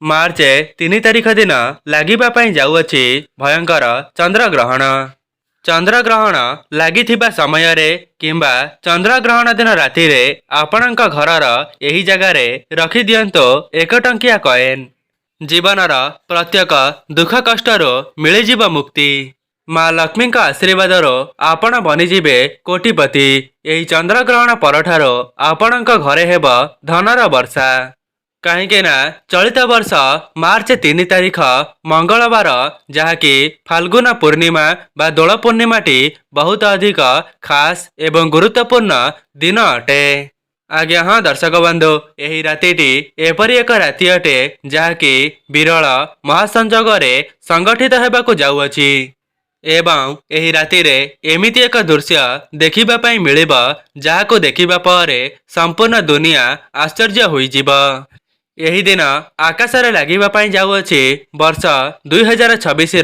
मार्च 3 तारिख दिन लगिबा जाउअछि भयंकर चंद्रग्रहण। चंद्रग्रहण लागिथिबा समय रे किंबा चंद्रग्रहण दिन राति रे आपणक घरर एही जगार रखि दियंतो 1 टंकिया कॉइन। जीवनर प्रत्येक दुख कष्टरो मिलिजिब मुक्ति। माँ लक्ष्मी का आशीर्वाद आपण बनिजिबे कोटिपति। एही चंद्रग्रहण परठारो आपणक घरे हेब धनर वर्षा। कहीं ना चलित वर्ष मार्च 3 तारिख मंगलवार जहाँकि फाल्गुन पूर्णिमा बा दोल पूर्णिमाटी बहुत अधिक खास एवं गुरुत्वपूर्ण दिन अटे। आज्ञा हाँ दर्शक बंधु, यही रातिटी एपरी एक राति अटे जहाँकि विरल महासंजोगरे संगठित हेबाकु जाउअछि एवं एही राति रे एमिति एक दृश्य देखिबा पई मिलिब जाहाकु देखिबा परे संपूर्ण दुनिया आश्चर्य होइजिब। यही दिन आकाश रे लागिबा पई जाउअछि वर्ष 2026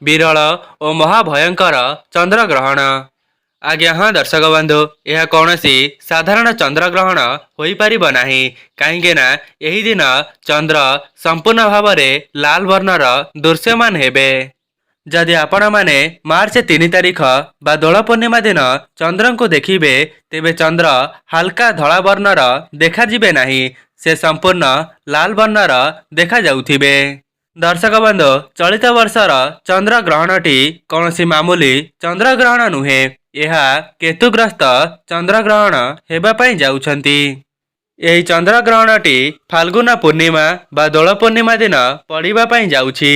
विरल और महाभयंकर चंद्रग्रहण। आज्ञा हाँ दर्शक बंधु, यह कौनसी साधारण चंद्रग्रहण होई परिब नाही, कहीं ना यही दिन चंद्र संपूर्ण भाव में लाल वर्णर दृश्यमान हेबे। जदि आपण माने मार्च 3 तारिख बा दोल पूर्णिमा दिन चंद्र को देखिबे तेबे चंद्र हल्का धला वर्णर देखा जिबे नाही, से संपूर्ण लाल वर्णर देखा जाउथिबे। दर्शक बंधु, चलित वर्षर चंद्रग्रहणटी कौनसी मामूली चंद्रग्रहण नुहे, यह केतुग्रस्त चंद्रग्रहण हेबा पई जाउछंती। एही चंद्रग्रहणटी फाल्गुन पूर्णिमा बा दोल पूर्णिमा दिन पड़िबा पई जाउछि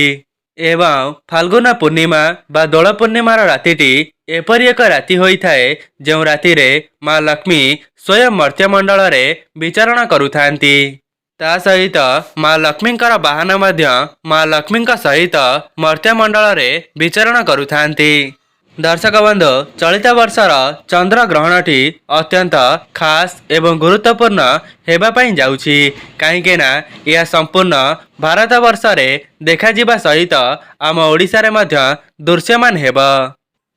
एवं फाल्गुन पूर्णिमा बा दोल पूर्णिमार रातिटी एपरी एक राति होइथाए जो राति रे माँ लक्ष्मी स्वयं मर्त्यमंडल रे विचरण करुथांती। ता सहित माँ लक्ष्मींकर बाहन मध्य माँ लक्ष्मी सहित मर्त्यमंडल रे विचरण करुथांती। दर्शक बंधु, चलित वर्षर चंद्रग्रहणटी अत्यंत खास एवं गुरुत्वपूर्ण हेबा पई जाउछि, कहीं ना यह संपूर्ण भारत वर्ष रे देखा जिबा सहित आम ओडिशा रे मध्य दृश्यमान हेब।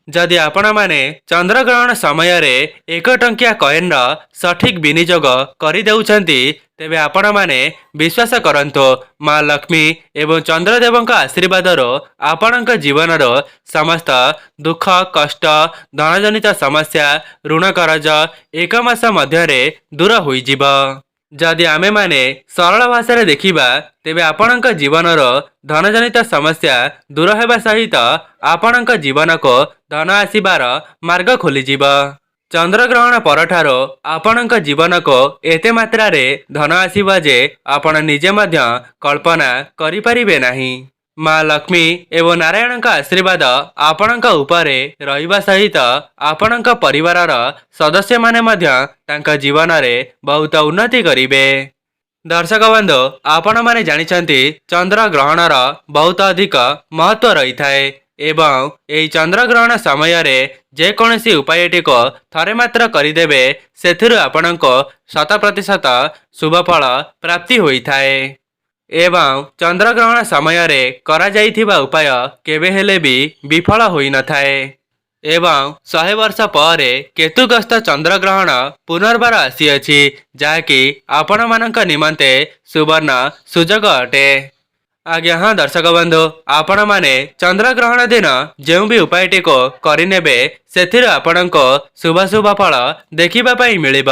जदि आपण माने चंद्रग्रहण समय रे 1 टंकिया कॉइन सठिक विनियोग करि देउछंती तेबे आपण माने विश्वास करंतो माँ लक्ष्मी एवं चंद्रदेव आशीर्वाद आपणक जीवन समस्त दुख कष्ट धनजनित समस्या ऋण करज 1 मास मध्य दूर होइजिब। जदि आमे माने सरल भाषा रे देखिबा तेबे आपणक जीवनर धनजनित समस्या दूर हेबा सहित आपणक जीवन को धन आसीबार मार्ग खोलिजिब। चंद्रग्रहण परठारो आपणक जीवन को एते मात्रा रे धन आसीबा जे आपण निजे मध्य कल्पना करि परिबे नाही। माँ लक्ष्मी एवं नारायण का आशीर्वाद आपणक उपरे रहिबा सहित आपणक परिवारर सदस्य माने मध्य तांका जीवन रे बहुत उन्नति करिबे। दर्शक बंधु, आपण माने जानिछंती चंद्रग्रहणर बहुत अधिक महत्व रही थाए एवं एही चंद्रग्रहण समय रे जे कोनसी उपायटी को थरे मात्र करिदेबे सेथिरु आपणको 100% शुभफल प्राप्ति होई थाए एवं चंद्रग्रहण समय रे करा जाइथिबा उपाय केबे हेले भी विफल होई न थाए एवं 100 वर्ष पर केतुग्रस्त चंद्रग्रहण पुनर्बार आसीअछि जाकि आपण मानक निमंते सुवर्ण सुजोग अटे। आज्ञा हाँ दर्शक बंधु, आपण माने चंद्रग्रहण दिन जो भी उपायटी को करिनेबे सेथिरु आपणको शुभ शुभ फल देखिबा पई मिलिब।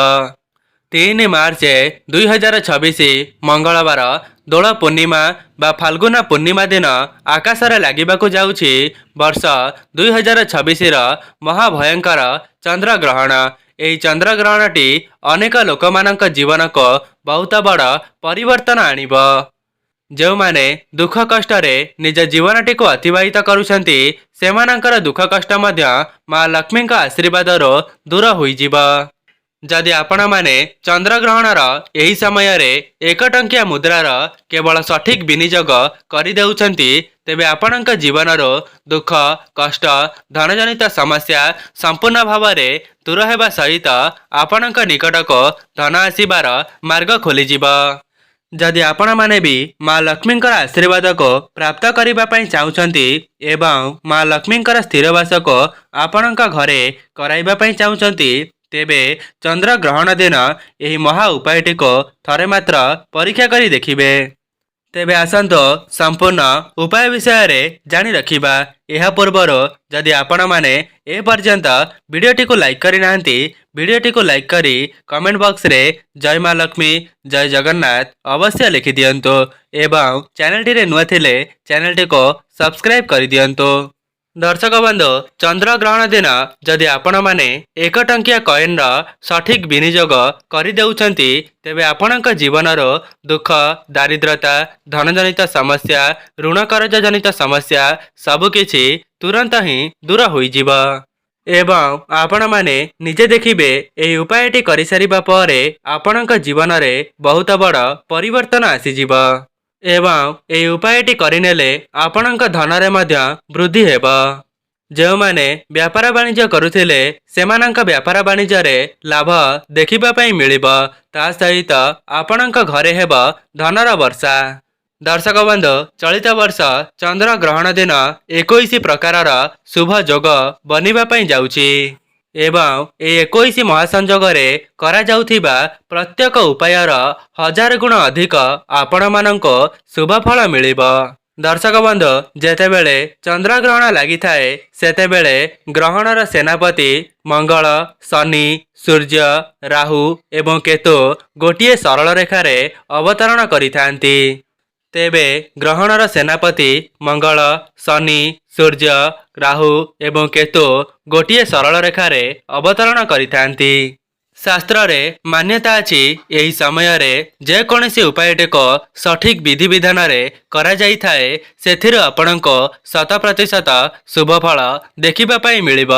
3 मार्च 2026 मंगलवार दोल पूर्णिमा बा फाल्गुन पूर्णिमा दिन आकाश रे लागिबाकु जाउछि वर्ष 2026 महाभयंकर चंद्रग्रहण। एही चंद्रग्रहणटी अनेक लोकमानक जीवन को बहुत बड़ परिवर्तन आनिब। जो माने दुख कष्ट रे निज जीवनटी को अतिबाहित करुछंती सेमानकर दुख कष्ट मध्य माँ लक्ष्मी आशीर्वाद दूर होइजिब। जदि आपण माने चंद्रग्रहणर यही समय रे 1 टंकिया मुद्रार केवल सठिक विनियोग करि देउछंती तेबे आपणक जीवनर दुख कष्ट धनजनित समस्या संपूर्ण भाव में दूर हेबा सहित आपणक निकटको धन आसीबार मार्ग खोलिजिब। जदि आपण माने भी माँ लक्ष्मी आशीर्वाद को प्राप्त करने पई चाहुछंती एवं माँ लक्ष्मी स्थिरवास को आपणक घरे कराइबा पई चाहुछंती तेबे चंद्रग्रहण दिन यही महा उपायटी को थरे मात्र परीक्षा करी देखिबे। तेबे आसंतो संपूर्ण उपाय विषय जानी रखिबा। एहा पूर्वर जदि आपण माने ए पर्यंत वीडियोटी को लाइक करि नाहंती, वीडियोटी को लाइक करी कमेंट बॉक्स रे जय मां लक्ष्मी जय जगन्नाथ अवश्य लिखि दियंतो एवं चैनल टी रे नुआ थिले चैनल टी को सब्सक्राइब करि दियंतो। दर्शक बंधु, चंद्र ग्रहण दिन जदि आपण माने 1 टंकिया कॉइन रा सठिक विनियोग करि देउछंती, तेबे आपणक जीवनर दुख दारिद्रता धनजनित समस्या ऋण कर्ज जनित समस्या सबकिछि तुरंत ही दूर होइजिब एवं आपण माने निजे देखिबे एही उपायटी करि सारिबा परे आपणक जीवन रे बहुत बड़ परिवर्तन आसीजिब एवं एही उपायटी करिनेले आपणक धनरे मध्य वृद्धि हेब। जो माने व्यापार वाणिज्य करुथिले सेमानंक व्यापार वाणिज्य रे लाभ देखिबा पई मिलिब। ता सहित आपणक घरे हेब धनर वर्षा। दर्शक बंधु, चलित वर्ष चंद्र ग्रहण दिन 21 प्रकारर शुभ जोग बनिबा पई जाउछि एवं ए 21 महासंजोग रे करा जाउथिबा प्रत्येक उपायर 1000 गुण अधिक आपण माननको शुभ फल मिलिब। दर्शक बंधु, जेतेबेले चंद्र ग्रहण लागि थाए सेतेबेले ग्रहणर सेनापति मंगल शनि सूर्य राहु एवं केतु गोटिए सरल रेखारे अवतरण करिथांती। तेबे ग्रहणर सेनापति मंगल शनि सूर्य राहु एवं केतु गोटिए सरल रेखारे अवतरण करिथांती। शास्त्र रे मान्यता अछि एही समय रे जे कोनसी उपायटेक सठिक विधि विधान रे करा जाई थाए सेथिर आपणको 100% शुभ फल देखिबा पई मिलिब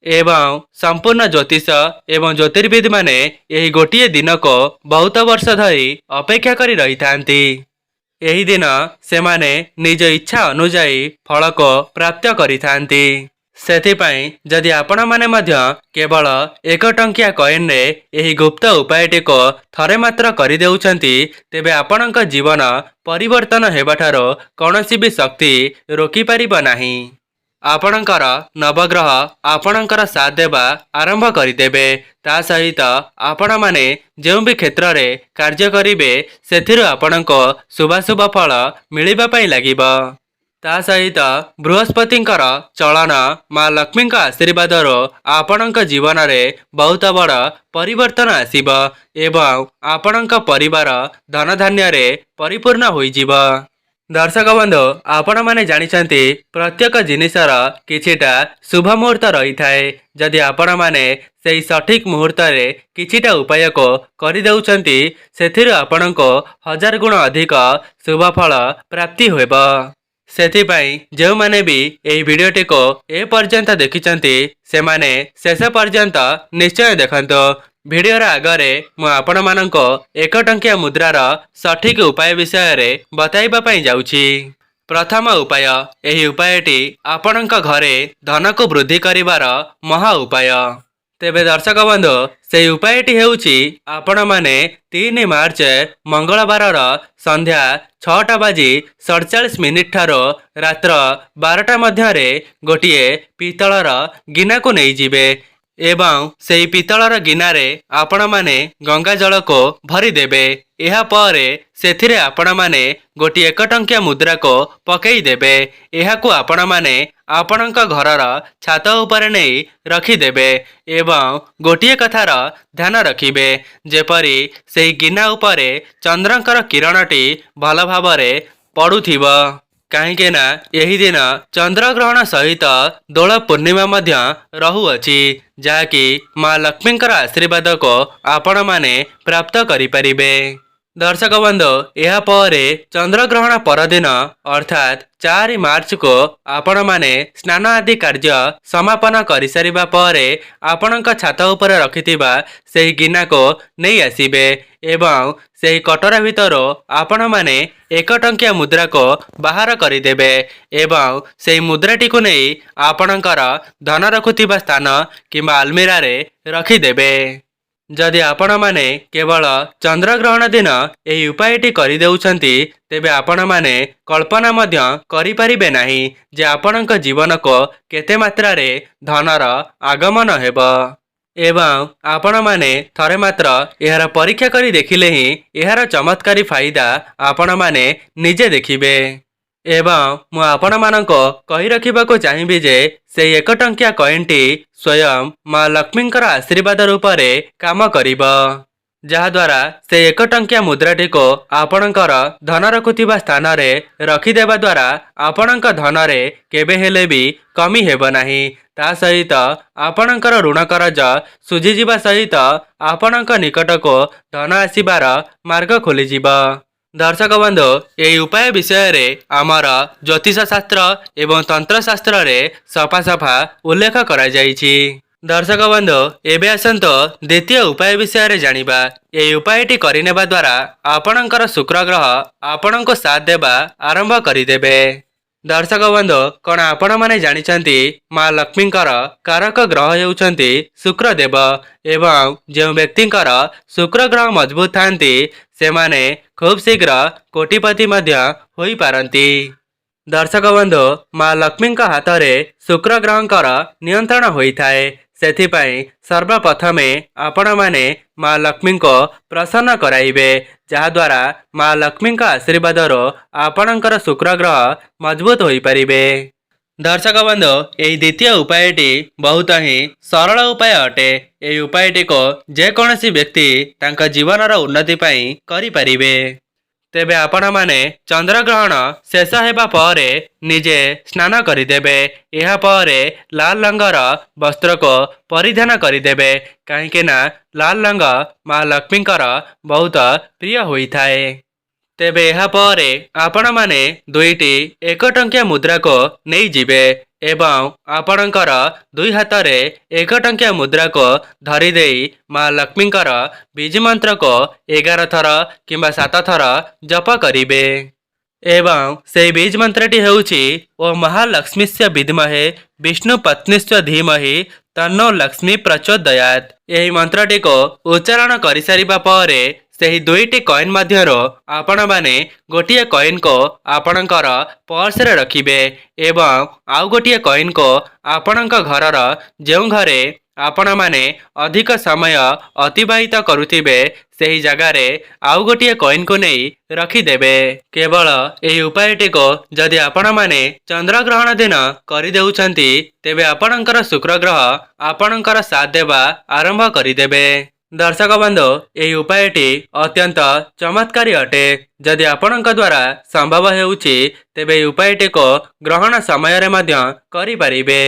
एवं संपूर्ण ज्योतिष एवं ज्योतिर्विद माने एही गोटिए दिन को बहुत वर्ष धरी अपेक्षा करी रही थांती। एही दिन सेमाने निज इच्छा अनुजाई फल को प्राप्त करी थांती। सेथिपाई जदि आपण माने मध्य केवल 1 टंकिया कॉइन रे एही गुप्त उपायटी को थरे मात्र करि देउछंती, तेबे आपणक जीवन परिवर्तन हेबाठारो कोनोसी भी शक्ति रोकी परिबा नाही। आपणकर नवग्रह आपणकर साथ देबा आरंभ करिदेबे। ता सहित आपण माने जो भी क्षेत्र रे कार्य करिबे सेथिरु आपणको शुभाशुभ फल मिलिबा पई लागिब। ता सहित बृहस्पतिंकर चलन मां लक्ष्मींक आशीर्वाद आपणक जीवन रे बहुत बड़ परिवर्तन आसीब एवं आपणक परिवार धन धान्य रे परिपूर्ण होइजिब। दर्शक बंधु, आपण माने जानिछंती प्रत्येक जिनिसर किछिटा शुभ मुहूर्त रही थाए। जदि आपण माने सेही सठिक मुहूर्त रे किछिटा उपाय को करि देउछंती सेथिरु आपणको 1000 गुण अधिक शुभ फल प्राप्ति होइब। सेथिपाई जो माने भी एही वीडियोटी को ए पर्यंत देखिछंती सेमाने शेष पर्यंत निश्चय देखंतो। वीडियोर आगरे मु आपण माननको 1 टंकिया मुद्रार सठिक उपाय विषय रे बताइबा पई जाउछि। प्रथम उपाय, एही उपायटी आपणक घरे धन को वृद्धि करिवार महा उपाय। तेबे दर्शक बंधु, से उपायटी हेउछि आपण माने 3 मार्च मंगलवार संध्या 6:47 ठारो रात्र 12टा मध्य गोटिए पितलर गिना को नहीं जिबे एवं सेही पितलर गिनारे आपण माने गंगा जल को भरी देबे। एहा परे सेथिरे आपण माने गोटी 1 टंकिया मुद्रा को पकई देबे। एहाकु आपण माने आपणक घरर छात उपरे नहीं रखिदेबे एवं गोटिए कथार ध्यान रखिबे जेपरी सेही गिना उपरे चंद्रंकर किरणटी भल भावरे पड़ुथिब। कहीं ना यही दिन चंद्र ग्रहण सहित दोल पूर्णिमा मध्य रहुअछि, जाकि मां लक्ष्मींकर आशीर्वाद को आपण माने प्राप्त करि परिबे। दर्शक बंधु, यह परे चंद्र ग्रहण परदिन अर्थात 4 मार्च को आपण माने स्नान आदि कार्य समापन करि सारिबा परे आपणक छात उपर रखिथिबा सेही गिना को नहीं आसीबे एवं सेही कटोरा भितर आपण माने 1 टंकिया मुद्रा को बाहर करिदेबे एवं सेही मुद्राटी को नहीं आपणकर धन रखुथिबा स्थान किंबा आलमीरा रे रखिदेबे। जदि आपण माने केवल चंद्र ग्रहण दिन एही उपायटी करि देउछंती तेबे आपण माने कल्पना मध्य करि परिबे नाही जे आपणक जीवन को केते मात्रा रे धनर आगमन हेब। एवं आपण माने थरे मात्र यार परीक्षा करी देखिले ही यार चमत्कारी फायदा आपण माने निजे देखिबे। एवं मु आपण मानको कहि रखिबाको चाहिबी जे से 1 टंकिया कॉइनटी स्वयं माँ लक्ष्मींकर आशीर्वाद रूप रे काम करिबो, जहाद्वारा से 1 टंकिया मुद्राटी को आपणकर धन रखुथिबा स्थान रे रखिदेवा द्वारा आपणक धन रे केबे हेले भी कमी हेबो नाही। ता सहित आपणकर ऋण करज सुझिजिबा सहित आपणक निकट को धन आसीबार मार्ग खोलिजिबो। दर्शक बंधु यही उपाय विषय रे आमर ज्योतिष शास्त्र एवं तंत्र शास्त्र रे सफा सफा उल्लेख करा जाइछि। दर्शक बंधु एबे आसंतो द्वितीय उपाय विषय रे जानिबा। यही उपायटी करिनेबा द्वारा आपणकर शुक्र ग्रह आपणको साथ देबा आरंभ करिदेबे। दर्शक बंधु कौन आपण माने जानिछंती माँ लक्ष्मींकर कारक ग्रह हेउछंती शुक्र देव एवं जो व्यक्तिंकर शुक्र ग्रह मजबूत थांती से माने खूब शीघ्र कोटिपति मध्य होई पारंती। दर्शक बंधु माँ लक्ष्मींक हाथ रे शुक्र ग्रहंकर नियंत्रण होइथाए। सेथिपाई सर्वप्रथमे आपण माने माँ लक्ष्मी को प्रसन्न कराइबे, जहाद्वारा माँ लक्ष्मी का आशीर्वाद आपणकर शुक्र ग्रह मजबूत होई परिबे। दर्शक बंधु यही द्वितीय उपायटी बहुत ही सरल उपाय अटे। यही उपायटी को जेकोसी व्यक्ति तांका जीवनर उन्नति पाई करि परिबे। तेबे आपण माने चंद्र ग्रहण शेष हेबा परे निजे स्नान करिदेबे। एहा परे लाल रंगर वस्त्र को परिधान करिदेबे, काहेकि ना लाल रंग माँ लक्ष्मींकर बहुत प्रिय होइथाए। तेबे एहा परे आपण माने 2टी 1 टंकिया मुद्रा को नहीं जिबे एवं आपणकर 2 हाथ रे 1 टंकिया मुद्रा को धरी देई माँ लक्ष्मींकर बीज मंत्र को 11 थर किंबा 7 थर जप करिबे। एवं से बीज मंत्रटी हेउछि ओ महालक्ष्मीस्य विद्महे विष्णु पत्नीस्य धीमहि तन्नो लक्ष्मी प्रचोदयात्। यही मंत्रटी को उच्चारण करि सारिबा परे सेही 2टी कॉइन मध्यरो आपण माने गोटिए कॉइन को आपणकर पर्स रे रखिबे एवं आउ गोटिए कॉइन को आपणक घरर जेउ घरे आपण माने अधिक समय अतिबाहित करुथिबे सेही जगह रे आउ गोटिए कॉइन को नहीं रखिदेबे। केवल एही उपायटी को जदि आपण माने चंद्र ग्रहण दिन करि देउछंती तेबे आपणकर शुक्र ग्रह आपणकर साथ देबा आरंभ करिदेबे। दर्शक बंधु यही उपायटी अत्यंत चमत्कारी अटे। जदि आपणक द्वारा संभव हेउछि तेबे उपायटी को ग्रहण समय रे मध्य करि परिबे,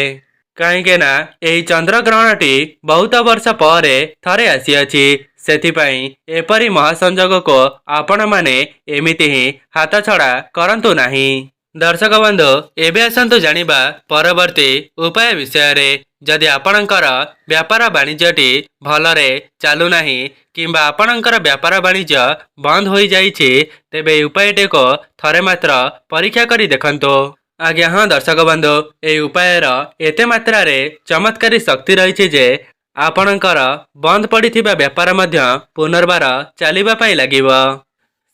काहेकि ना एही चंद्र ग्रहणटी बहुत वर्ष परे थरे आसीअछि। सेथिपाई एपरि महासंजोग को आपण माने एमिति ही हाथ छड़ा करंतु नाही। दर्शक बंधु एबे आसंतु जानिबा परवर्ती उपाय विषय रे। जदि आपणकर व्यापार वाणिज्यटी भलरे चालू नाही किंबा आपणकर व्यापार वाणिज्य बंद होई जाइछि तेबे उपायटी को थरे मात्र परीक्षा करी देखंतो। आज्ञा हाँ दर्शक बंधु ए उपायर एते मात्रा रे चमत्कारी शक्ति रही जे आपणकर बंद पड़िथिबा व्यापार मध्य पुनर्बार चलिबा पई लागिबो।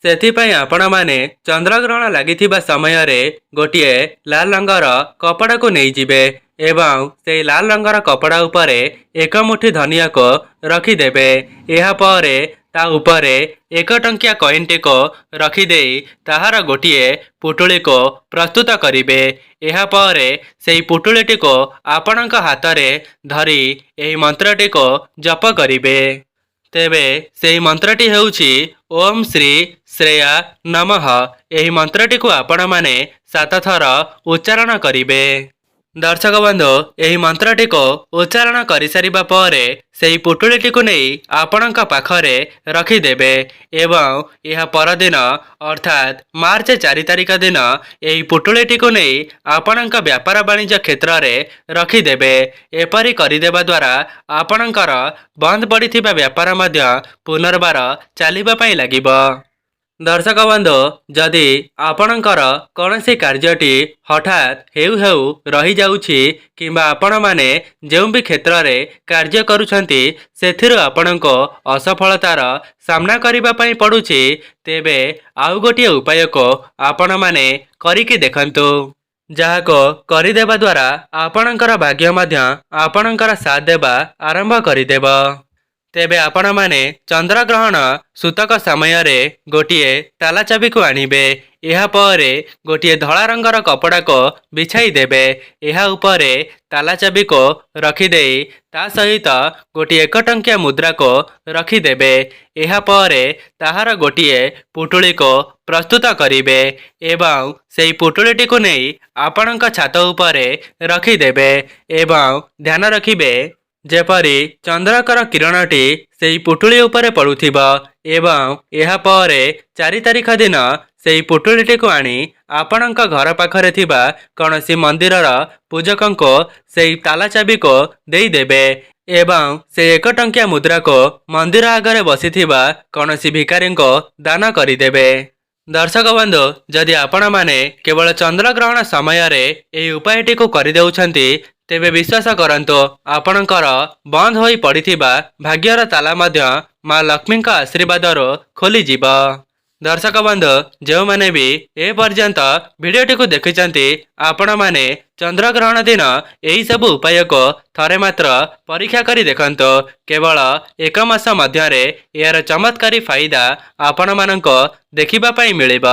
सेथिपाई आपण माने चंद्र ग्रहण लागिथिबा समय रे गोटिए लाल रंगर कपड़ा को नहीं जिबे एवं से लाल रंगर कपड़ा उपरे 1 मुठी धनिया को रखिदेबे। एहा परे ता उपरे 1 टंकिया कॉइनटी को रखिदेई ताहार गोटिए पुटुली को प्रस्तुत करिबे। एहा परे सेही पुटुलीटी को आपणक हाथ रे धरी एही मंत्रटी को जप करिबे। तेबे सेही मंत्रटी हेउछि ओम श्री श्रेया नमः। एही मंत्रटी को आपण माने 7 थर उच्चारण करिबे। दर्शक बंधु यही मंत्रटी को उच्चारण करि सारिबा परे सेही पुटुलीटी को नहीं आपणक पाखरे रखिदेबे एवं यह परदिन अर्थात मार्च 4 तारिख दिन यही पुटुलीटी को नहीं आपणक व्यापार वाणिज्य क्षेत्र रे रखिदेबे। एपरि करिदेबा द्वारा आपणकर बंद पड़िथिबा व्यापार मध्य पुनर्बार चलिबा पई लागिबो। दर्शक बंधु जदि आपणकर कौनसी कार्यटी हठात हेउ हेउ रही जाउछि किंबा आपण माने जेउ भी क्षेत्र रे कार्य करूछंती सेथिरु आपणको असफलतार सामना करिबा पई पडुछि तेबे आउ गोटिए उपाय को आपण माने करिकि देखंतु। ଯାହାକୁ କରିଦେବା ଦ୍ୱାରା ଆପଣଙ୍କର ଭାଗ୍ୟ ମଧ୍ୟ ଆପଣଙ୍କର ସାଥ ଦେବା ଆରମ୍ଭ କରିଦେବ। ତେବେ ଆପଣମାନେ ଚନ୍ଦ୍ରଗ୍ରହଣ ସୂତକ ସମୟରେ ଗୋଟିଏ ତାଲା ଚାବିକୁ ଆଣିବେ। ଏହାପରେ ଗୋଟିଏ ଧଳା ରଙ୍ଗର କପଡ଼ାକୁ ବିଛାଇ ଦେବେ। ଏହା ଉପରେ ତାଲା ଚାବିକୁ ରଖିଦେଇ ତା ସହିତ ଗୋଟିଏ 1 ଟଙ୍କିଆ ମୁଦ୍ରାକୁ ରଖିଦେବେ। ଏହାପରେ ତାହାର ଗୋଟିଏ ପୁଟୁଳିକୁ ପ୍ରସ୍ତୁତ କରିବେ ଏବଂ ସେହି ପୁଟୁଳିଟିକୁ ନେଇ ଆପଣଙ୍କ ଛାତ ଉପରେ ରଖିଦେବେ ଏବଂ ଧ୍ୟାନ ରଖିବେ ଯେପରି ଚନ୍ଦ୍ରଙ୍କର କିରଣଟି ସେହି ପୁଟୁଳି ଉପରେ ପଡ଼ୁଥିବ ଏବଂ ଏହାପରେ 4 ତାରିଖ ଦିନ ସେହି ପୁଟୁଳିଟିକୁ ଆଣି ଆପଣଙ୍କ ଘର ପାଖରେ ଥିବା କୌଣସି ମନ୍ଦିରର ପୂଜକଙ୍କୁ ସେହି ତାଲା ଚାବିକୁ ଦେଇଦେବେ ଏବଂ ସେହି 1 ଟଙ୍କିଆ ମୁଦ୍ରାକୁ ମନ୍ଦିର ଆଗରେ ବସିଥିବା କୌଣସି ଭିକାରୀଙ୍କୁ ଦାନ କରିଦେବେ। ଦର୍ଶକ ବନ୍ଧୁ, ଯଦି ଆପଣମାନେ କେବଳ ଚନ୍ଦ୍ରଗ୍ରହଣ ସମୟରେ ଏହି ଉପାୟଟିକୁ କରିଦେଉଛନ୍ତି ତେବେ ବିଶ୍ୱାସ କରନ୍ତୁ ଆପଣଙ୍କର ବନ୍ଦ ହୋଇ ପଡ଼ିଥିବା ଭାଗ୍ୟର ତାଲା ମଧ୍ୟ ମା ଲକ୍ଷ୍ମୀଙ୍କ ଆଶୀର୍ବାଦରୁ ଖୋଲିଯିବ। ଦର୍ଶକ ବନ୍ଧୁ, ଯେଉଁମାନେ ବି ଏପର୍ଯ୍ୟନ୍ତ ଭିଡ଼ିଓଟିକୁ ଦେଖିଛନ୍ତି ଆପଣମାନେ ଚନ୍ଦ୍ରଗ୍ରହଣ ଦିନ ଏହିସବୁ ଉପାୟକୁ ଥରେ ମାତ୍ର ପରୀକ୍ଷା କରି ଦେଖନ୍ତୁ। କେବଳ 1 ମାସ ମଧ୍ୟରେ ଏହାର ଚମତ୍କାରୀ ଫାଇଦା ଆପଣମାନଙ୍କୁ ଦେଖିବା ପାଇଁ ମିଳିବ।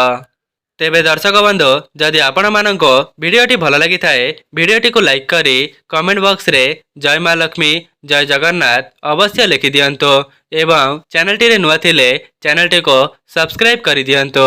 ତେବେ ଦର୍ଶକ ବନ୍ଧୁ, ଯଦି ଆପଣମାନଙ୍କୁ ଭିଡ଼ିଓଟି ଭଲ ଲାଗିଥାଏ ଭିଡ଼ିଓଟିକୁ ଲାଇକ୍ କରି କମେଣ୍ଟ ବକ୍ସରେ ଜୟ ମା ଲକ୍ଷ୍ମୀ ଜୟ ଜଗନ୍ନାଥ ଅବଶ୍ୟ ଲେଖିଦିଅନ୍ତୁ ଏବଂ ଚ୍ୟାନେଲଟିରେ ନୂଆ ଥିଲେ ଚ୍ୟାନେଲଟିକୁ ସବସ୍କ୍ରାଇବ୍ କରିଦିଅନ୍ତୁ।